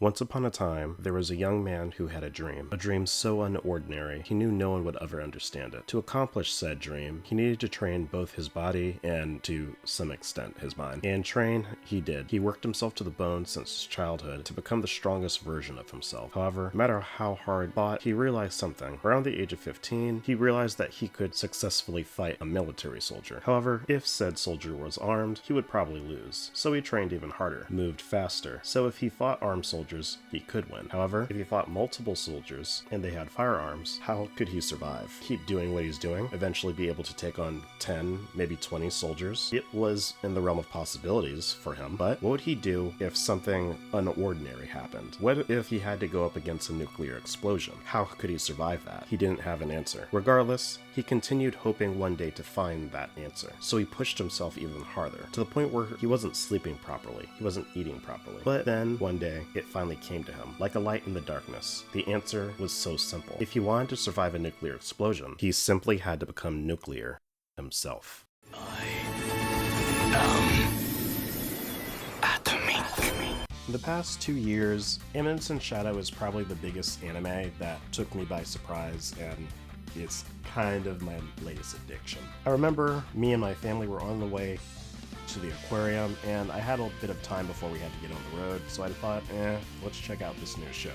Once upon a time, there was a young man who had a dream so unordinary, he knew no one would ever understand it. To accomplish said dream, he needed to train both his body and, to some extent, his mind. And train, he did. He worked himself to the bone since his childhood to become the strongest version of himself. However, no matter how hard he fought, he realized something. Around the age of 15, he realized that he could successfully fight a military soldier. However, if said soldier was armed, he would probably lose. So he trained even harder, moved faster. So if he fought armed soldiers, he could win. However, if he fought multiple soldiers and they had firearms, how could he survive? Keep doing what he's doing, eventually be able to take on 10, maybe 20 soldiers. It was in the realm of possibilities for him, but what would he do if something unordinary happened? What if he had to go up against a nuclear explosion? How could he survive that? He didn't have an answer. Regardless, he continued hoping one day to find that answer. So he pushed himself even harder, to the point where he wasn't sleeping properly, he wasn't eating properly. But then, one day, it finally came to him, like a light in the darkness. The answer was so simple. If he wanted to survive a nuclear explosion, he simply had to become nuclear himself. In the past 2 years, Eminence and Shadow is probably the biggest anime that took me by surprise, and it's kind of my latest addiction. I remember me and my family were on the way to the aquarium, and I had a bit of time before we had to get on the road, so I thought, let's check out this new show.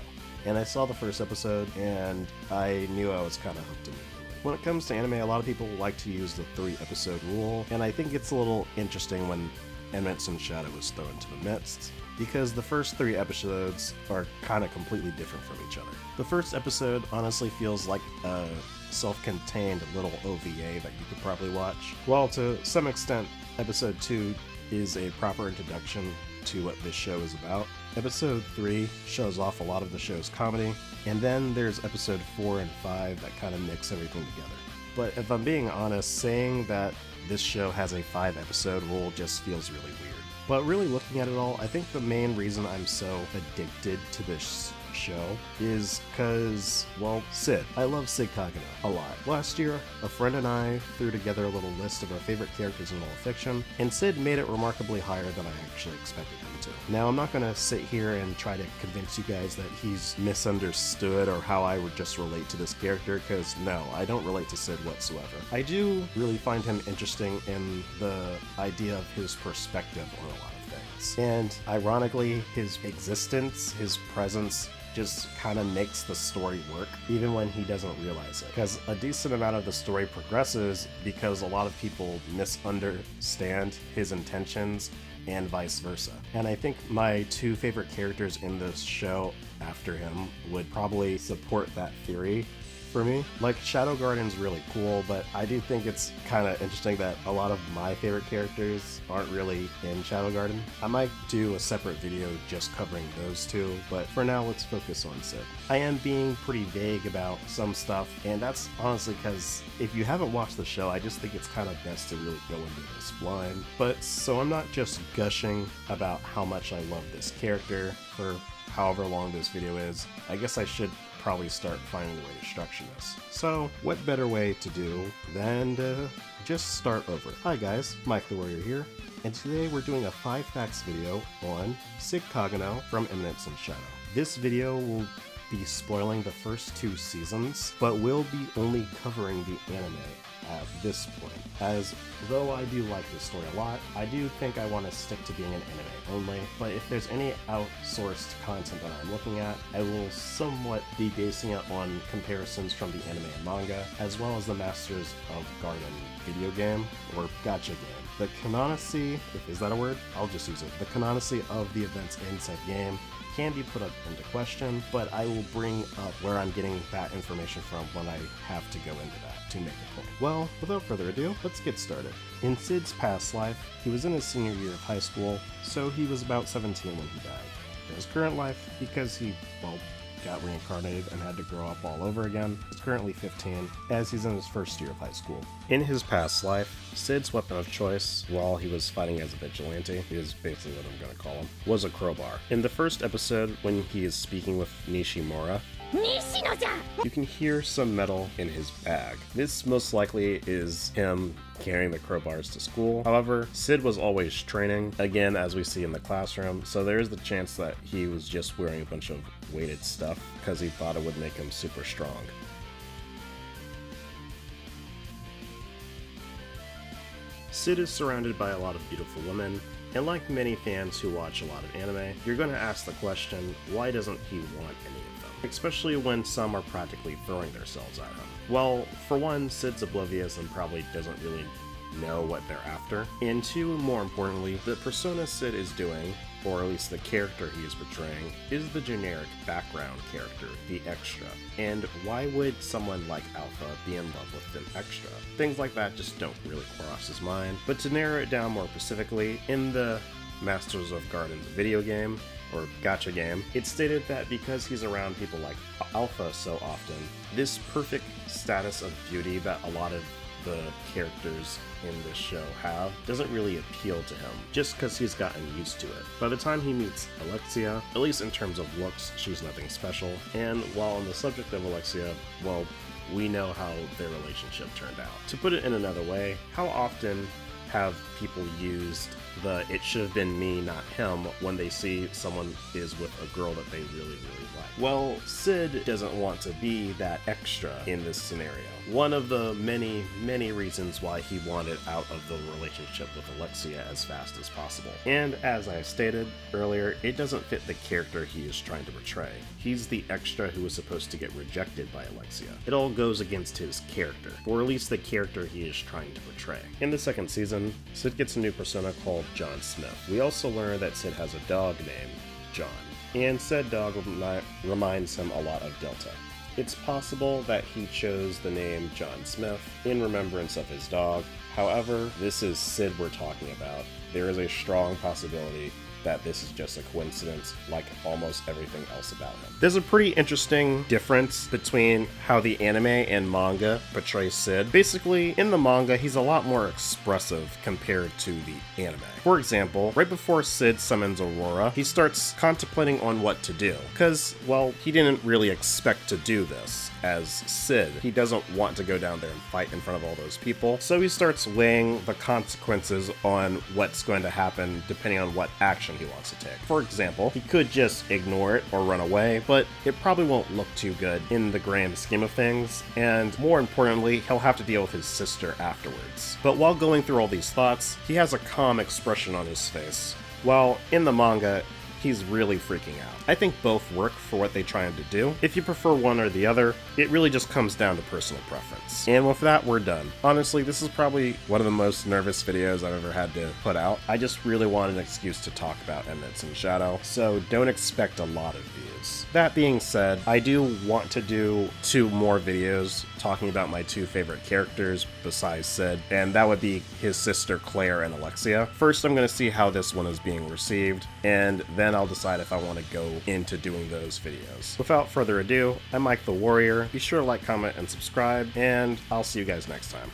And I saw the first episode, and I knew I was kind of hooked immediately. When it comes to anime, a lot of people like to use the 3-episode rule, and I think it's a little interesting when Eminence and Shadow is thrown into the midst, because the first 3 episodes are kind of completely different from each other. The first episode honestly feels like a self-contained little OVA that you could probably watch, while to some extent, episode 2 is a proper introduction to what this show is about. Episode 3 shows off a lot of the show's comedy, and then there's episode 4 and 5 that kind of mix everything together. But if I'm being honest, saying that this show has a 5-episode rule just feels really weird. But really looking at it all, I think the main reason I'm so addicted to this show is because, well, Sid. I love Sid Kagano a lot. Last year, a friend and I threw together a little list of our favorite characters in all of fiction, and Sid made it remarkably higher than I actually expected him to. Now, I'm not going to sit here and try to convince you guys that he's misunderstood or how I would just relate to this character, because no, I don't relate to Sid whatsoever. I do really find him interesting in the idea of his perspective on a lot of things. And ironically, his existence, his presence, just kind of makes the story work, even when he doesn't realize it. Because a decent amount of the story progresses because a lot of people misunderstand his intentions and vice versa. And I think my 2 favorite characters in this show after him would probably support that theory for me. Like, Shadow Garden's really cool, but I do think it's kind of interesting that a lot of my favorite characters aren't really in Shadow Garden. I might do a separate video just covering those 2, but for now let's focus on Sid. I am being pretty vague about some stuff, and that's honestly because if you haven't watched the show, I just think it's kind of best to really go into this blind. But so I'm not just gushing about how much I love this character for however long this video is. I guess I should probably start finding a way to structure this. So, what better way to do than to just start over. Hi guys, Mike the Warrior here, and today we're doing a 5 facts video on Sid Kagano from Eminence and Shadow. This video will be spoiling the first 2 seasons, but we'll be only covering the anime at this point, as though I do like this story a lot, I do think I want to stick to being an anime only, but if there's any outsourced content that I'm looking at, I will somewhat be basing it on comparisons from the anime and manga, as well as the Masters of Garden video game, or gacha game. The canonicity, is that a word? I'll just use it. The canonicity of the events in said game can be put up into question, but I will bring up where I'm getting that information from when I have to go into that to make a point. Well, without further ado, let's get started. In Sid's past life, he was in his senior year of high school, so he was about 17 when he died. In his current life, because he, well, got reincarnated and had to grow up all over again, he's currently 15, as he's in his first year of high school. In his past life, Sid's weapon of choice, while he was fighting as a vigilante, is basically what I'm going to call him, was a crowbar. In the first episode, when he is speaking with Nishimura, You can hear some metal in his bag. This most likely is him carrying the crowbars to school. However, Sid was always training, again as we see in the classroom, so there is the chance that he was just wearing a bunch of weighted stuff because he thought it would make him super strong. Sid is surrounded by a lot of beautiful women, and like many fans who watch a lot of anime, you're going to ask the question, why doesn't he want any of them? Especially when some are practically throwing themselves at him. Well, for one, Sid's oblivious and probably doesn't really know what they're after. And two, more importantly, the persona Sid is doing, or at least the character he is portraying, is the generic background character, the extra. And why would someone like Alpha be in love with an extra? Things like that just don't really cross his mind. But to narrow it down more specifically, in the Masters of Gardens video game, or gacha game, it's stated that because he's around people like Alpha so often, this perfect status of beauty that a lot of the characters in this show have doesn't really appeal to him, just because he's gotten used to it. By the time he meets Alexia, at least in terms of looks, she's nothing special, and while on the subject of Alexia, well, we know how their relationship turned out. To put it in another way, how often have people used the "it should have been me, not him" when they see someone is with a girl that they really like? Well, Sid doesn't want to be that extra in this scenario. One of the many reasons why he wanted out of the relationship with Alexia as fast as possible. And as I stated earlier, it doesn't fit the character he is trying to portray. He's the extra who is supposed to get rejected by Alexia. It all goes against his character, or at least the character he is trying to portray. In the second season, Sid gets a new persona called John Smith. We also learn that Sid has a dog named John, and said dog reminds him a lot of Delta. It's possible that he chose the name John Smith in remembrance of his dog. However, this is Sid we're talking about. There is a strong possibility that this is just a coincidence, like almost everything else about him. There's a pretty interesting difference between how the anime and manga portray Sid. Basically, in the manga, he's a lot more expressive compared to the anime. For example, right before Sid summons Aurora, he starts contemplating on what to do, because, well, he didn't really expect to do this. As Sid, he doesn't want to go down there and fight in front of all those people, so he starts weighing the consequences on what's going to happen depending on what action he wants to take. For example, he could just ignore it or run away, but it probably won't look too good in the grand scheme of things, and more importantly, he'll have to deal with his sister afterwards. But while going through all these thoughts, he has a calm expression on his face, while in the manga, he's really freaking out. I think both work for what they're trying to do. If you prefer one or the other, it really just comes down to personal preference. And with that, we're done. Honestly, this is probably one of the most nervous videos I've ever had to put out. I just really wanted an excuse to talk about Eminence and Shadow, so don't expect a lot of views. That being said, I do want to do 2 more videos talking about my 2 favorite characters besides Sid, and that would be his sister Claire and Alexia. First, I'm going to see how this one is being received, and then I'll decide if I want to go into doing those videos. Without further ado, I'm Mike the Warrior. Be sure to like, comment, and subscribe, and I'll see you guys next time.